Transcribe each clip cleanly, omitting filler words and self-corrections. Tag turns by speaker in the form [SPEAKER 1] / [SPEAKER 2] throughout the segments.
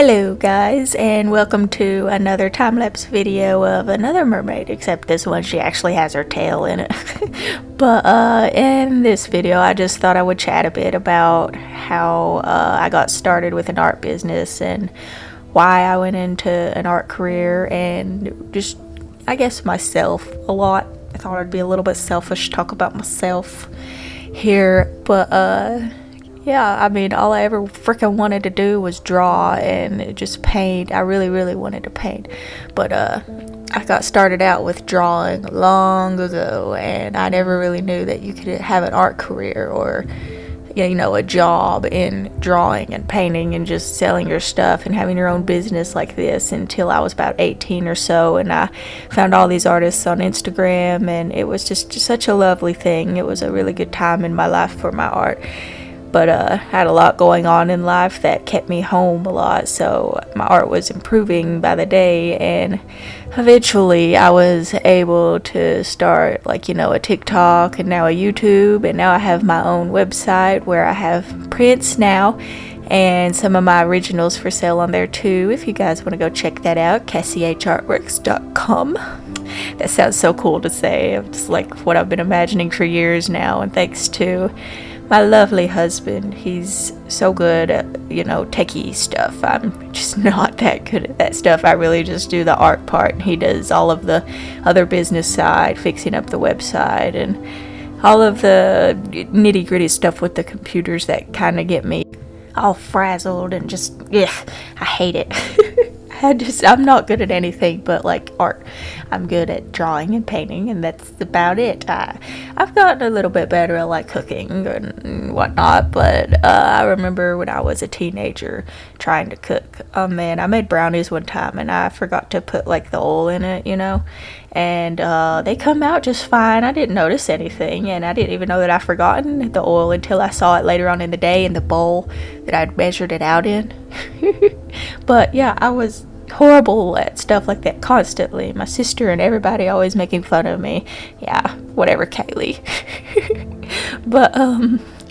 [SPEAKER 1] Hello guys, and welcome to another time-lapse video of another mermaid, except this one she actually has her tail in it. But in this video I just thought I would chat a bit about how I got started with an art business and why I went into an art career, and just I guess myself a lot. I thought I'd be a little bit selfish to talk about myself here, but yeah, I mean, all I ever freaking wanted to do was draw and just paint. I really wanted to paint. But I got started out with drawing long ago, and I never really knew that you could have an art career or, you know, a job in drawing and painting and just selling your stuff and having your own business like this until I was about 18 or so. And I found all these artists on Instagram, and it was just such a lovely thing. It was a really good time in my life for my art. But I had a lot going on in life that kept me home a lot, so my art was improving by the day, and eventually I was able to start, like, you know, a TikTok and now a YouTube, and now I have my own website where I have prints now and some of my originals for sale on there too. If you guys want to go check that out, CassieHArtworks.com. That sounds so cool to say. It's like what I've been imagining for years now, and thanks to my lovely husband. He's so good at, you know, techie stuff. I'm just not that good at that stuff. I really just do the art part. He does all of the other business side, fixing up the website, and all of the nitty gritty stuff with the computers that kind of get me all frazzled and just, yeah, I hate it. I'm not good at anything but like art. I'm good at drawing and painting, and that's about it. I've gotten a little bit better at like cooking and whatnot, but I remember when I was a teenager trying to cook. Oh man, I made brownies one time and I forgot to put like the oil in it, you know, and they come out just fine. I didn't notice anything, and I didn't even know that I'd forgotten the oil until I saw it later on in the day in the bowl that I'd measured it out in. But yeah, I was horrible at stuff like that constantly. My sister and everybody always making fun of me. Yeah, whatever, Kaylee. But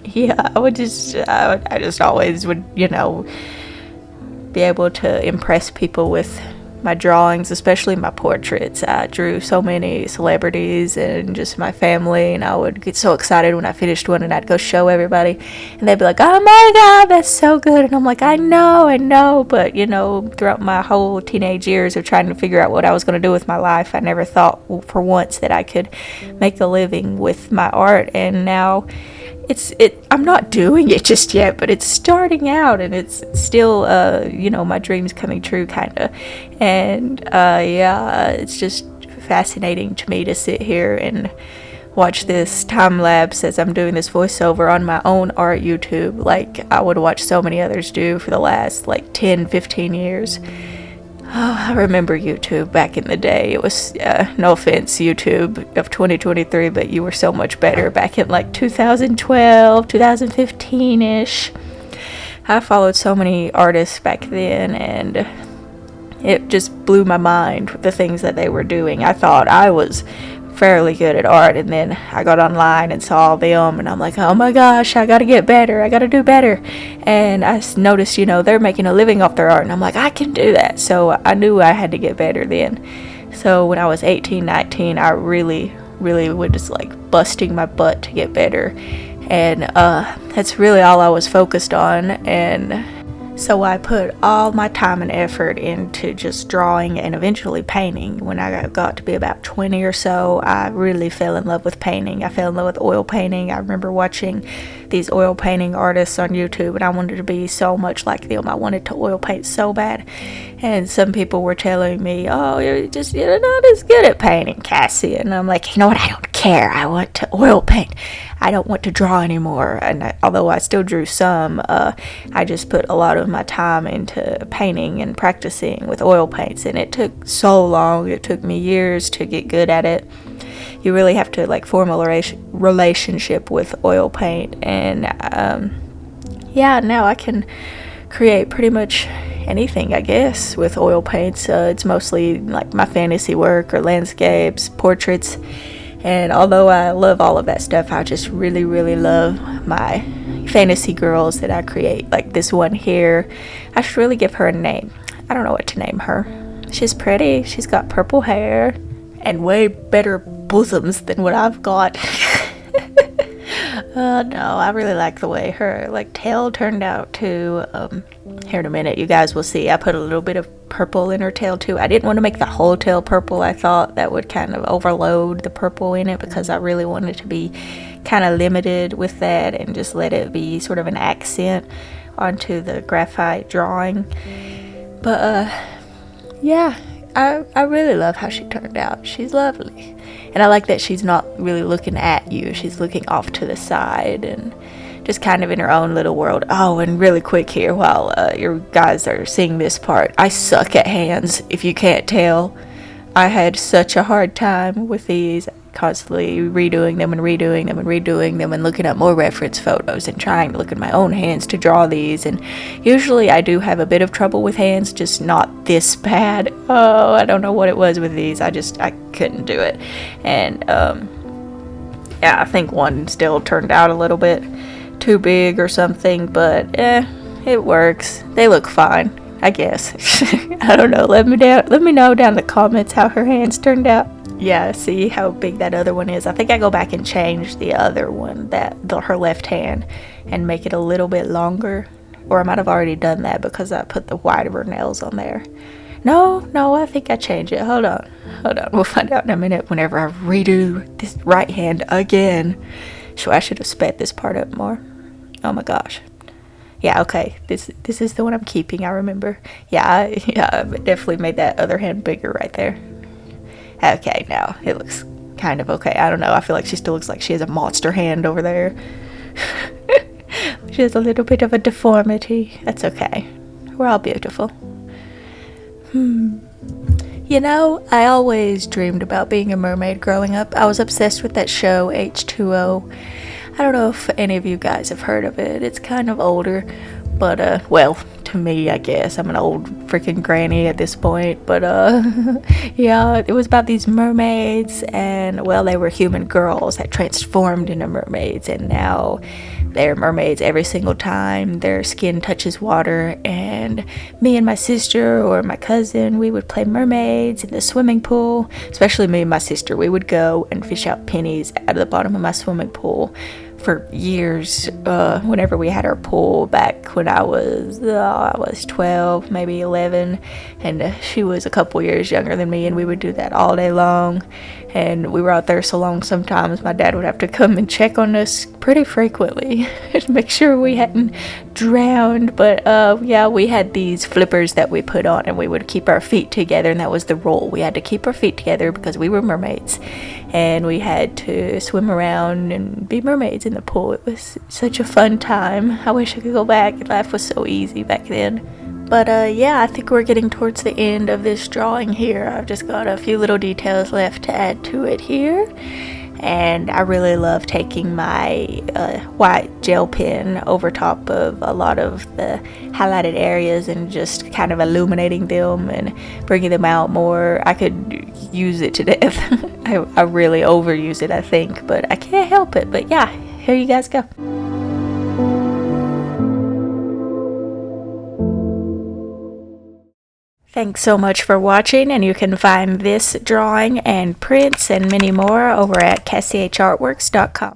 [SPEAKER 1] yeah, I just always would, you know, be able to impress people with my drawings, especially my portraits. I drew so many celebrities and just my family, and I would get so excited when I finished one and I'd go show everybody, and they'd be like, oh my god, that's so good. And I'm like, I know, but you know, throughout my whole teenage years of trying to figure out what I was going to do with my life, I never thought for once that I could make a living with my art. And now I'm not doing it just yet, but it's starting out, and it's still you know, my dreams coming true kind of. And yeah, it's just fascinating to me to sit here and watch this time lapse as I'm doing this voiceover on my own art YouTube, like I would watch so many others do for the last like 10-15 years. Oh, I remember YouTube back in the day. It was, no offense, YouTube of 2023, but you were so much better back in like 2012, 2015-ish. I followed so many artists back then, and it just blew my mind with the things that they were doing. I thought I was fairly good at art, and then I got online and saw them, and I'm like, oh my gosh, I gotta get better, I gotta do better. And I noticed, you know, they're making a living off their art, and I'm like, I can do that. So I knew I had to get better then. So when I was 18, 19, I really was just like busting my butt to get better, and that's really all I was focused on. And so I put all my time and effort into just drawing and eventually painting. When I got to be about 20 or so, I really fell in love with painting. I fell in love with oil painting. I remember watching these oil painting artists on YouTube, and I wanted to be so much like them. I wanted to oil paint so bad. And some people were telling me, oh, you're not as good at painting, Cassie. And I'm like, you know what? I don't care. I want to oil paint. I don't want to draw anymore. And although I still drew some, I just put a lot of my time into painting and practicing with oil paints, and it took so long. It took me years to get good at it. You really have to like form a relationship with oil paint, and yeah, now I can create pretty much anything, I guess, with oil paints. It's mostly like my fantasy work or landscapes, portraits. And although I love all of that stuff, I just really love my fantasy girls that I create, like this one here. I should really give her a name. I don't know what to name her. She's pretty. She's got purple hair and way better bosoms than what I've got. No, I really like the way her like tail turned out too. Here in a minute you guys will see I put a little bit of purple in her tail too. I didn't want to make the whole tail purple. I thought that would kind of overload the purple in it, because I really wanted to be kind of limited with that and just let it be sort of an accent onto the graphite drawing. But yeah, I really love how she turned out. She's lovely. And I like that she's not really looking at you. She's looking off to the side and just kind of in her own little world. Oh, and really quick here, while you guys are seeing this part, I suck at hands, if you can't tell. I had such a hard time with these, constantly redoing them and redoing them and redoing them and looking up more reference photos and trying to look at my own hands to draw these. And usually I do have a bit of trouble with hands, just not this bad. Oh, I don't know what it was with these. I couldn't do it. And yeah, I think one still turned out a little bit too big or something, but it works. They look fine, I guess. I don't know. Let me know down in the comments how her hands turned out. Yeah, see how big that other one is. I think I go back and change the other one, her left hand, and make it a little bit longer. Or I might have already done that because I put the wider nails on there. No, I think I changed it. Hold on. We'll find out in a minute whenever I redo this right hand again. So I should have sped this part up more. Oh my gosh. Yeah, okay. This is the one I'm keeping, I remember. Yeah, I definitely made that other hand bigger right there. Okay, now it looks kind of okay. I don't know. I feel like she still looks like she has a monster hand over there. She has a little bit of a deformity. That's okay. We're all beautiful. You know, I always dreamed about being a mermaid growing up. I was obsessed with that show, H2O. I don't know if any of you guys have heard of it. It's kind of older, but well, to me, I guess I'm an old freaking granny at this point. But yeah, it was about these mermaids, and well, they were human girls that transformed into mermaids, and now they're mermaids every single time their skin touches water. And me and my sister or my cousin, we would play mermaids in the swimming pool. Especially me and my sister, we would go and fish out pennies out of the bottom of my swimming pool for years. Whenever we had our pool back when I was 12, maybe 11, and she was a couple years younger than me, and we would do that all day long. And we were out there so long, sometimes my dad would have to come and check on us pretty frequently to make sure we hadn't drowned. But yeah, we had these flippers that we put on, and we would keep our feet together, and that was the rule. We had to keep our feet together because we were mermaids, and we had to swim around and be mermaids in the pool. It was such a fun time. I wish I could go back. Life was so easy back then. But yeah, I think we're getting towards the end of this drawing here. I've just got a few little details left to add to it here. And I really love taking my white gel pen over top of a lot of the highlighted areas and just kind of illuminating them and bringing them out more. I could use it to death. I really overuse it, I think, but I can't help it. But yeah, here you guys go. Thanks so much for watching, and you can find this drawing and prints and many more over at CassieHArtworks.com.